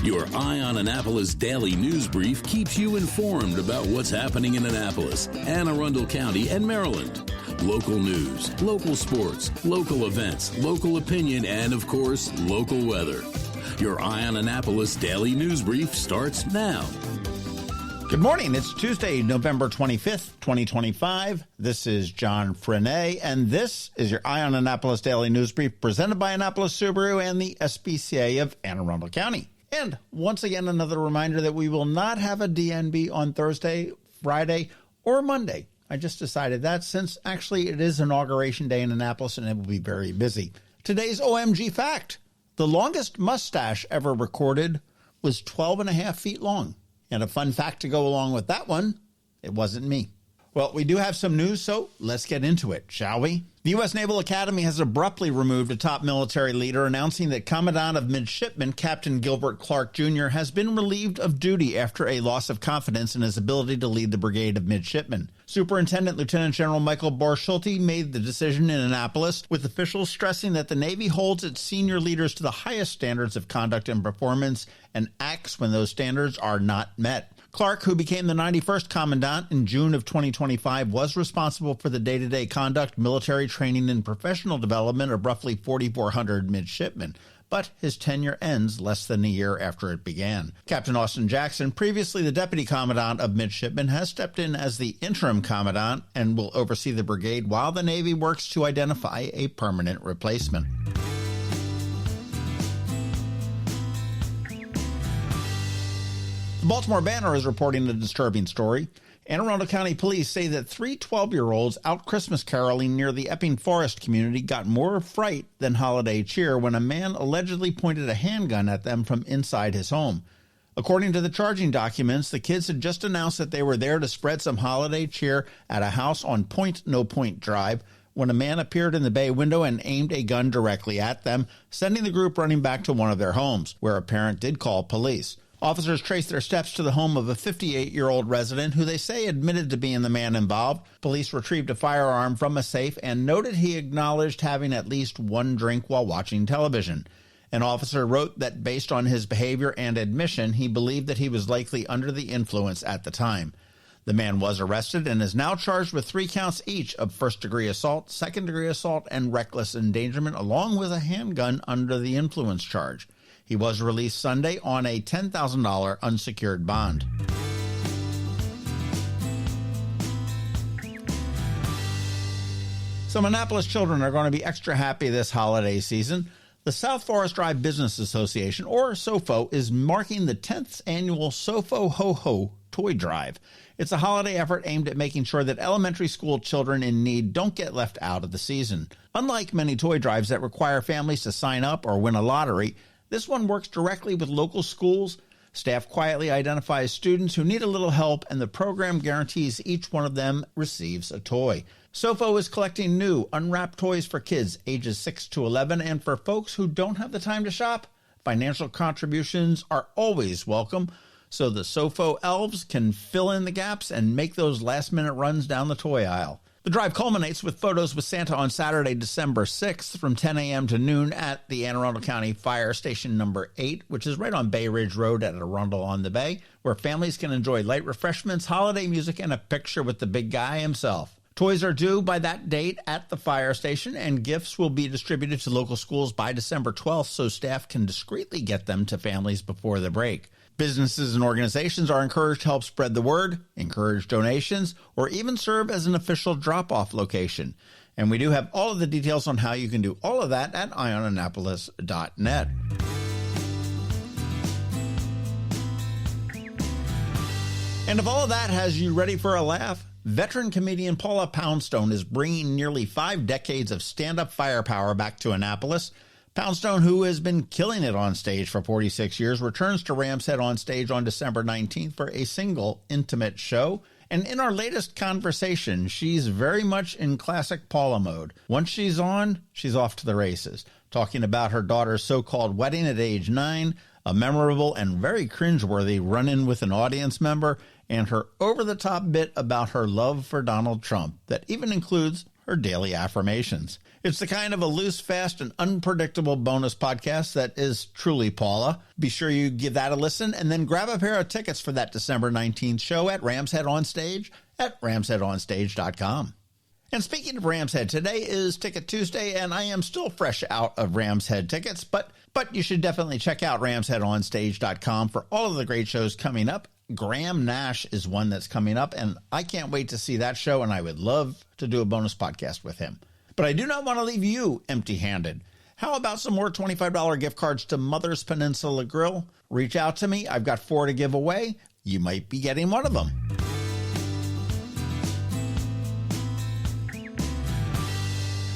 Your Eye on Annapolis daily news brief keeps you informed about what's happening in Annapolis, Anne Arundel County, and Maryland. Local news, local sports, local events, local opinion, and, of course, local weather. Your Eye on Annapolis daily news brief starts now. Good morning. It's Tuesday, November 25th, 2025. This is John Frenaye, and this is your Eye on Annapolis daily news brief presented by Annapolis Subaru and the SPCA of Anne Arundel County. And once again, another reminder that we will not have a DNB on Thursday, Friday, or Monday. I just decided that since actually it is Inauguration Day in Annapolis and it will be very busy. Today's OMG fact: the longest mustache ever recorded was 12 and a half feet long. And a fun fact to go along with that one, it wasn't me. Well, we do have some news, so let's get into it, shall we? The U.S. Naval Academy has abruptly removed a top military leader, announcing that Commandant of Midshipmen Captain Gilbert Clark Jr. has been relieved of duty after a loss of confidence in his ability to lead the Brigade of Midshipmen. Superintendent Lieutenant General Michael Barschulte made the decision in Annapolis, with officials stressing that the Navy holds its senior leaders to the highest standards of conduct and performance and acts when those standards are not met. Clark, who became the 91st Commandant in June of 2025, was responsible for the day-to-day conduct, military training, and professional development of roughly 4,400 midshipmen. But his tenure ends less than a year after it began. Captain Austin Jackson, previously the Deputy Commandant of Midshipmen, has stepped in as the interim commandant and will oversee the brigade while the Navy works to identify a permanent replacement. The Baltimore Banner is reporting a disturbing story. Anne Arundel County police say that three 12-year-olds out Christmas caroling near the Epping Forest community got more fright than holiday cheer when a man allegedly pointed a handgun at them from inside his home. According to the charging documents, the kids had just announced that they were there to spread some holiday cheer at a house on Point No Point Drive when a man appeared in the bay window and aimed a gun directly at them, sending the group running back to one of their homes, where a parent did call police. Officers traced their steps to the home of a 58-year-old resident who they say admitted to being the man involved. Police retrieved a firearm from a safe and noted he acknowledged having at least one drink while watching television. An officer wrote that based on his behavior and admission, he believed that he was likely under the influence at the time. The man was arrested and is now charged with 3 counts each of first-degree assault, second-degree assault, and reckless endangerment, along with a handgun under the influence charge. He was released Sunday on a $10,000 unsecured bond. Some Annapolis children are going to be extra happy this holiday season. The South Forest Drive Business Association, or SOFO, is marking the 10th annual SOFO Ho Ho Toy Drive. It's a holiday effort aimed at making sure that elementary school children in need don't get left out of the season. Unlike many toy drives that require families to sign up or win a lottery, this one works directly with local schools. Staff quietly identifies students who need a little help, and the program guarantees each one of them receives a toy. SOFO is collecting new, unwrapped toys for kids ages 6 to 11, and for folks who don't have the time to shop, financial contributions are always welcome, so the SOFO elves can fill in the gaps and make those last-minute runs down the toy aisle. The drive culminates with photos with Santa on Saturday, December 6th from 10 a.m. to noon at the Anne Arundel County Fire Station number 8, which is right on Bay Ridge Road at Arundel on the Bay, where families can enjoy light refreshments, holiday music, and a picture with the big guy himself. Toys are due by that date at the fire station, and gifts will be distributed to local schools by December 12th so staff can discreetly get them to families before the break. Businesses and organizations are encouraged to help spread the word, encourage donations, or even serve as an official drop-off location. And we do have all of the details on how you can do all of that at eyeonannapolis.net. And if all of that has you ready for a laugh, veteran comedian Paula Poundstone is bringing nearly 5 decades of stand-up firepower back to Annapolis. Poundstone, who has been killing it on stage for 46 years, returns to Ram's Head on stage on December 19th for a single intimate show. And in our latest conversation, she's very much in classic Paula mode. Once she's on, she's off to the races, talking about her daughter's so-called wedding at age 9, a memorable and very cringeworthy run-in with an audience member, and her over-the-top bit about her love for Donald Trump that even includes or daily affirmations. It's the kind of a loose, fast, and unpredictable bonus podcast that is truly Paula. Be sure you give that a listen and then grab a pair of tickets for that December 19th show at Rams Head On Stage at ramsheadonstage.com. And speaking of Rams Head, today is Ticket Tuesday, and I am still fresh out of Rams Head tickets, but you should definitely check out ramsheadonstage.com for all of the great shows coming up. Graham Nash is one that's coming up, and I can't wait to see that show, and I would love to do a bonus podcast with him. But I do not want to leave you empty-handed. How about some more $25 gift cards to Mother's Peninsula Grill? Reach out to me. I've got 4 to give away. You might be getting one of them.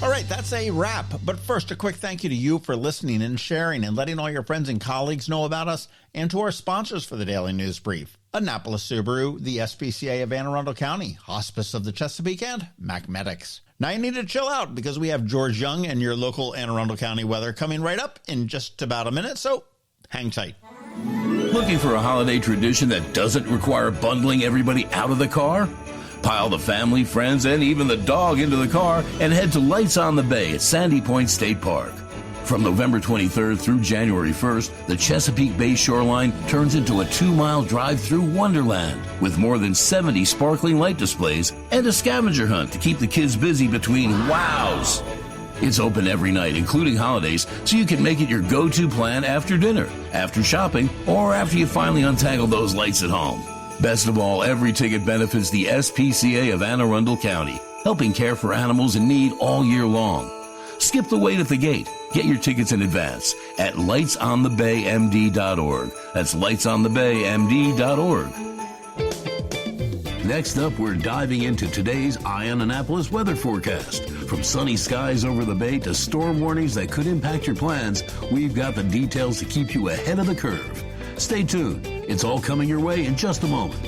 All right, that's a wrap. But first, a quick thank you to you for listening and sharing and letting all your friends and colleagues know about us, and to our sponsors for the Daily News Brief: Annapolis Subaru, the SPCA of Anne Arundel County, Hospice of the Chesapeake, and Mac Medics. Now you need to chill out because we have George Young and your local Anne Arundel County weather coming right up in just about a minute, so hang tight. Looking for a holiday tradition that doesn't require bundling everybody out of the car? Pile the family, friends, and even the dog into the car and head to Lights on the Bay at Sandy Point State Park. From November 23rd through January 1st, the Chesapeake Bay shoreline turns into a 2-mile drive-through wonderland with more than 70 sparkling light displays and a scavenger hunt to keep the kids busy between wows. It's open every night, including holidays, so you can make it your go-to plan after dinner, after shopping, or after you finally untangle those lights at home. Best of all, every ticket benefits the SPCA of Anne Arundel County, helping care for animals in need all year long. Skip the wait at the gate. Get your tickets in advance at lightsonthebaymd.org. That's lightsonthebaymd.org. Next up, we're diving into today's Eye on Annapolis weather forecast. From sunny skies over the bay to storm warnings that could impact your plans, we've got the details to keep you ahead of the curve. Stay tuned. It's all coming your way in just a moment.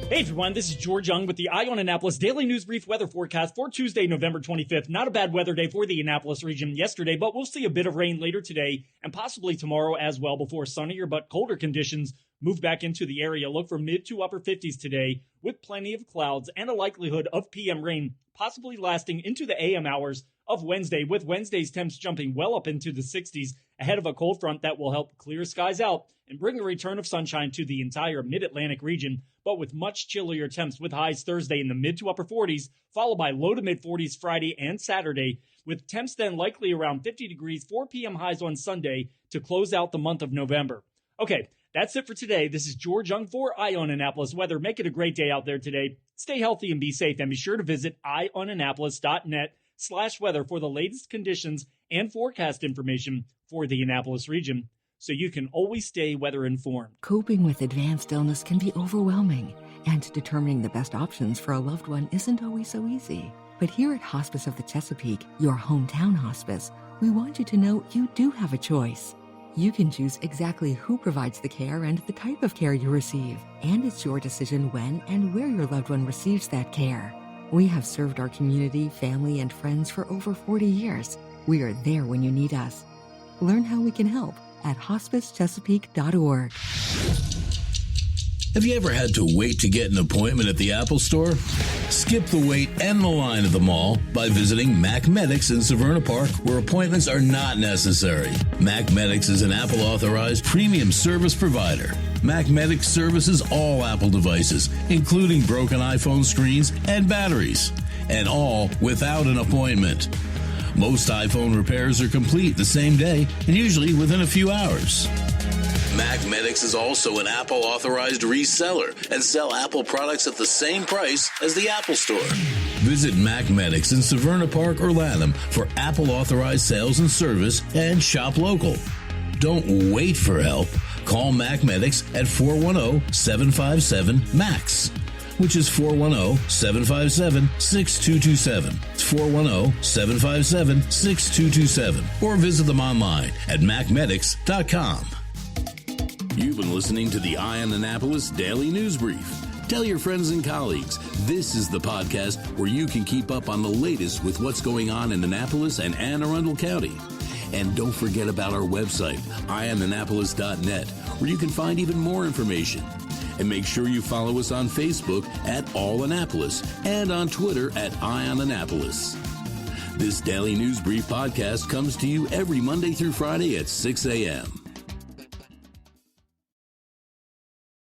Hey everyone, this is George Young with the Eye on Annapolis Daily News Brief weather forecast for Tuesday, November 25th. Not a bad weather day for the Annapolis region yesterday, but we'll see a bit of rain later today and possibly tomorrow as well before sunnier but colder conditions move back into the area. Look for mid to upper 50s today with plenty of clouds and a likelihood of PM rain, possibly lasting into the AM hours of Wednesday, with Wednesday's temps jumping well up into the 60s ahead of a cold front that will help clear skies out and bring a return of sunshine to the entire mid-Atlantic region, but with much chillier temps with highs Thursday in the mid to upper 40s, followed by low to mid 40s Friday and Saturday, with temps then likely around 50 degrees, 4 p.m. highs on Sunday to close out the month of November. Okay, that's it for today. This is George Young for Eye on Annapolis Weather. Make it a great day out there today. Stay healthy and be safe, and be sure to visit eyeonannapolis.net/weather for the latest conditions and forecast information for the Annapolis region, so you can always stay weather informed. Coping with advanced illness can be overwhelming, and determining the best options for a loved one isn't always so easy. But here at Hospice of the Chesapeake, your hometown hospice, we want you to know you do have a choice. You can choose exactly who provides the care and the type of care you receive, and it's your decision when and where your loved one receives that care. We have served our community, family, and friends for over 40 years. We are there when you need us. Learn how we can help at hospicechesapeake.org. Have you ever had to wait to get an appointment at the Apple Store? Skip the wait and the line at the mall by visiting Mac Medics in Severna Park, where appointments are not necessary. Mac Medics is an Apple authorized premium service provider. Mac Medics services all Apple devices, including broken iPhone screens and batteries, and all without an appointment. Most iPhone repairs are complete the same day and usually within a few hours. Mac Medics is also an Apple authorized reseller and sell Apple products at the same price as the Apple Store. Visit Mac Medics in Severna Park or Lanham for Apple authorized sales and service, and shop local. Don't wait for help. Call Mac Medics at 410-757-MAX, which is 410-757-6227. It's 410-757-6227. Or visit them online at macmedics.com. You've been listening to the Eye on Annapolis Daily News Brief. Tell your friends and colleagues, this is the podcast where you can keep up on the latest with what's going on in Annapolis and Anne Arundel County. And don't forget about our website, eyeonannapolis.net, where you can find even more information. And make sure you follow us on Facebook at All Annapolis and on Twitter at Eye on Annapolis. This Daily News Brief podcast comes to you every Monday through Friday at 6 a.m.